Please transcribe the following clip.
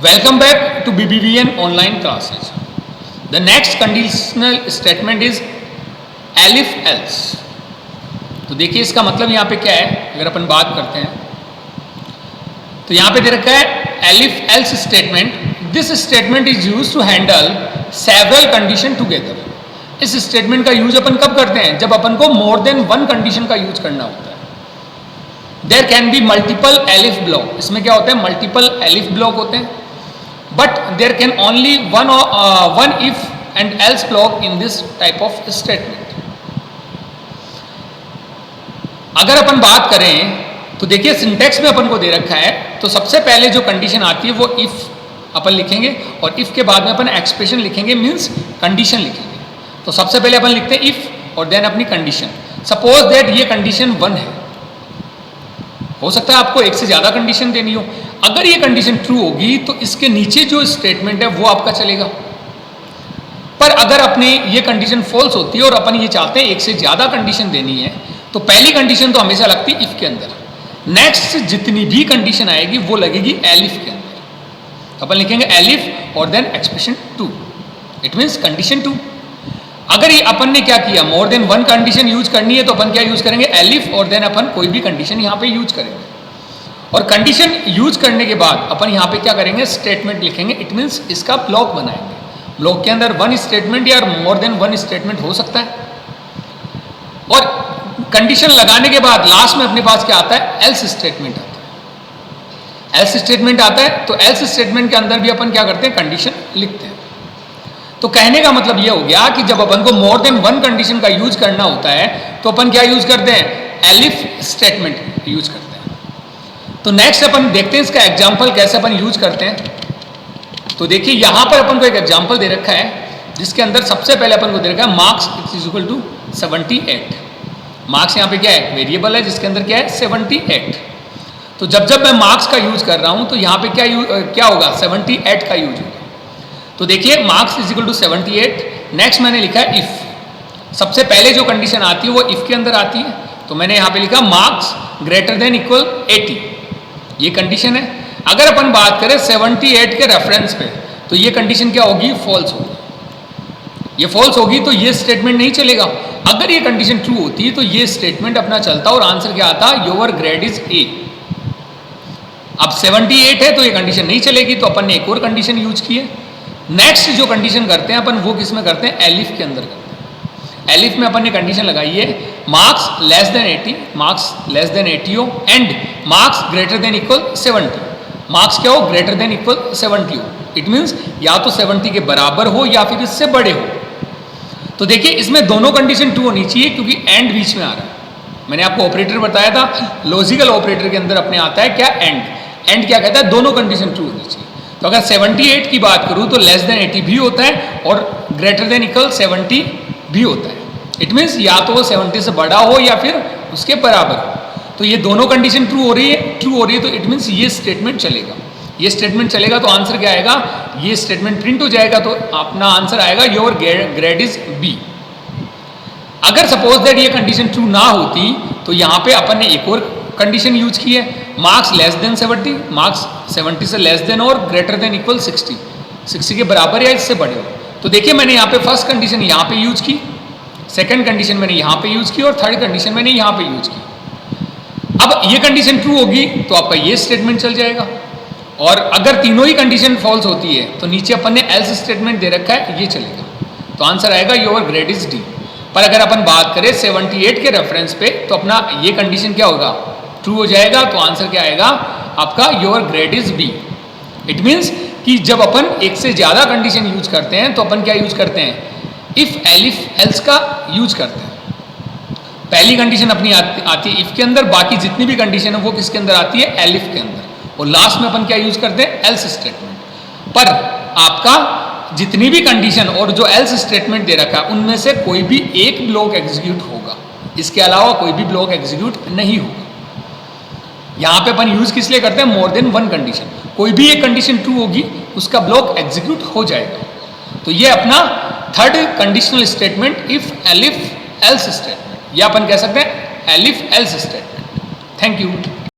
Welcome back to BBVN online classes. The next conditional statement is elif else. तो देखिए इसका मतलब यहाँ पे क्या है, अगर अपन बात करते हैं तो यहाँ पे दे रखा है elif else statement. This statement is used to handle several condition together. इस स्टेटमेंट का यूज अपन कब करते हैं, जब अपन को मोर देन वन कंडीशन का यूज करना होता है. There can be multiple elif block. इसमें क्या होता है, मल्टीपल एलिफ ब्लॉक होते हैं. But there can only one if and else block in this type of statement. अगर अपन बात करें तो देखिए सिंटेक्स में अपन को दे रखा है, तो सबसे पहले जो कंडीशन आती है वो इफ अपन लिखेंगे और इफ के बाद में अपन एक्सप्रेशन लिखेंगे, मीन्स कंडीशन लिखेंगे. तो सबसे पहले अपन लिखते हैं इफ और देन अपनी कंडीशन. सपोज दैट ये कंडीशन 1 है, हो सकता है आपको एक से ज्यादा कंडीशन देनी हो. अगर ये कंडीशन ट्रू होगी तो इसके नीचे जो स्टेटमेंट है वो आपका चलेगा. पर अगर अपने ये कंडीशन फॉल्स होती है और अपन ये चाहते हैं एक से ज्यादा कंडीशन देनी है, तो पहली कंडीशन तो हमेशा लगती है इफ के अंदर. नेक्स्ट जितनी भी कंडीशन आएगी वो लगेगी एलिफ के अंदर. तो अपन लिखेंगे एलिफ और then expression 2. It means condition 2. अगर ये अपन ने क्या किया, more than one condition use करनी है, तो अपन क्या यूज करेंगे, एलिफ और देन अपन कोई भी कंडीशन यहाँ पे यूज करेंगे. और कंडीशन यूज करने के बाद अपन यहाँ पे क्या करेंगे, स्टेटमेंट लिखेंगे. इट मीन्स इसका ब्लॉक बनाएंगे. ब्लॉक के अंदर वन स्टेटमेंट या मोर देन वन स्टेटमेंट हो सकता है. और कंडीशन लगाने के बाद लास्ट में अपने पास क्या आता है, एल्स स्टेटमेंट आता है. एल्स स्टेटमेंट आता है तो एल्स स्टेटमेंट के अंदर भी अपन क्या करते हैं, कंडीशन लिखते हैं. तो कहने का मतलब यह हो गया कि जब अपन को मोर देन वन कंडीशन का यूज करना होता है तो अपन क्या यूज करते हैं, एलिफ स्टेटमेंट यूज करते हैं. तो नेक्स्ट अपन देखते हैं इसका एग्जांपल कैसे अपन यूज करते हैं. तो देखिए यहां पर अपन को एक एग्जांपल दे रखा है जिसके अंदर सबसे पहले अपन को दे रखा है marks is equal to 78. Marks यहाँ पे क्या है, वेरिएबल है जिसके अंदर क्या है 78. तो जब मैं मार्क्स का यूज कर रहा हूं तो यहाँ पे क्या होगा, 78 का यूज होगा. तो देखिए marks is equal to 78. Next मैंने लिखा है इफ. सबसे पहले जो कंडीशन आती है वो इफ के अंदर आती है. तो मैंने यहाँ पे लिखा मार्क्स ग्रेटर देन इक्वल 80. ये कंडीशन है. अगर अपन बात करें 78 के रेफरेंस पे तो ये कंडीशन क्या होगी, फॉल्स होगी. ये फॉल्स होगी तो ये स्टेटमेंट नहीं चलेगा. अगर ये कंडीशन ट्रू होती तो ये स्टेटमेंट अपना चलता और आंसर क्या आता, योर ग्रेड इज ए. अब 78 है तो ये कंडीशन नहीं चलेगी, तो अपन ने एक और कंडीशन यूज की है. नेक्स्ट जो कंडीशन करते हैं अपन वो किस में करते हैं, एलिफ के अंदर करते हैं. एलिफ में अपन ने कंडीशन लगाई है marks less than 80, marks less than 80 हो and marks greater than equal 70. Marks क्या हो, ग्रेटर देन इक्वल 70 हो. इट मीन्स या तो 70 के बराबर हो या फिर इससे बड़े हो. तो देखिए इसमें दोनों कंडीशन ट्रू होनी चाहिए क्योंकि एंड बीच में आ रहा है. मैंने आपको ऑपरेटर बताया था, लॉजिकल ऑपरेटर के अंदर अपने आता है क्या, एंड. एंड क्या कहता है, दोनों कंडीशन ट्रू होनी चाहिए. तो अगर 78 की बात करूं तो लेस देन 80 भी होता है और ग्रेटर देन इक्वल 70 भी होता है. इट मीन्स या तो वो 70 से बड़ा हो या फिर उसके बराबर हो. तो ये दोनों कंडीशन ट्रू हो रही है तो इट मीन्स ये स्टेटमेंट चलेगा. ये स्टेटमेंट चलेगा तो आंसर क्या आएगा, ये स्टेटमेंट प्रिंट हो जाएगा तो अपना आंसर आएगा योर ग्रेड इज बी. अगर सपोज दैट ये कंडीशन ट्रू ना होती तो यहाँ पे अपन ने एक और कंडीशन यूज की है, मार्क्स लेस देन 70, मार्क्स 70 से लेस देन और ग्रेटर देन इक्वल 60, 60 के बराबर या इससे बड़े हो. तो देखिए मैंने यहाँ पे फर्स्ट कंडीशन यहाँ पे यूज की, सेकंड कंडीशन मैंने यहाँ पे यूज की और थर्ड कंडीशन मैंने यहाँ पे यूज की. अब ये कंडीशन ट्रू होगी तो आपका ये स्टेटमेंट चल जाएगा. और अगर तीनों ही कंडीशन फॉल्स होती है तो नीचे अपन ने एल्स स्टेटमेंट दे रखा है, ये चलेगा. तो आंसर आएगा योर ग्रेड इज डी. पर अगर अपन बात करें 78 के रेफरेंस पे तो अपना ये कंडीशन क्या होगा, ट्रू हो जाएगा. तो आंसर क्या आएगा आपका, your grade is B. It means कि जब अपन एक से ज्यादा कंडीशन यूज करते हैं तो अपन क्या यूज करते हैं, इफ एलिफ एल्स का यूज करते हैं. पहली कंडीशन अपनी आती है इफ के अंदर, बाकी जितनी भी कंडीशन है वो किसके अंदर आती है, एलिफ के अंदर. और लास्ट में अपन क्या यूज करते हैं, एल्स स्टेटमेंट. पर आपका जितनी भी कंडीशन और जो एल्स स्टेटमेंट दे रखा है उनमें से कोई भी एक ब्लॉक एग्जीक्यूट होगा, इसके अलावा कोई भी ब्लॉक एग्जीक्यूट नहीं होगा. यहाँ पे अपन यूज किस लिए करते हैं, मोर देन वन कंडीशन. कोई भी एक कंडीशन ट्रू होगी उसका ब्लॉक एग्जीक्यूट हो जाएगा. तो ये अपना third conditional statement if elif else statement, या अपन कह सकते हैं elif else statement. Thank you.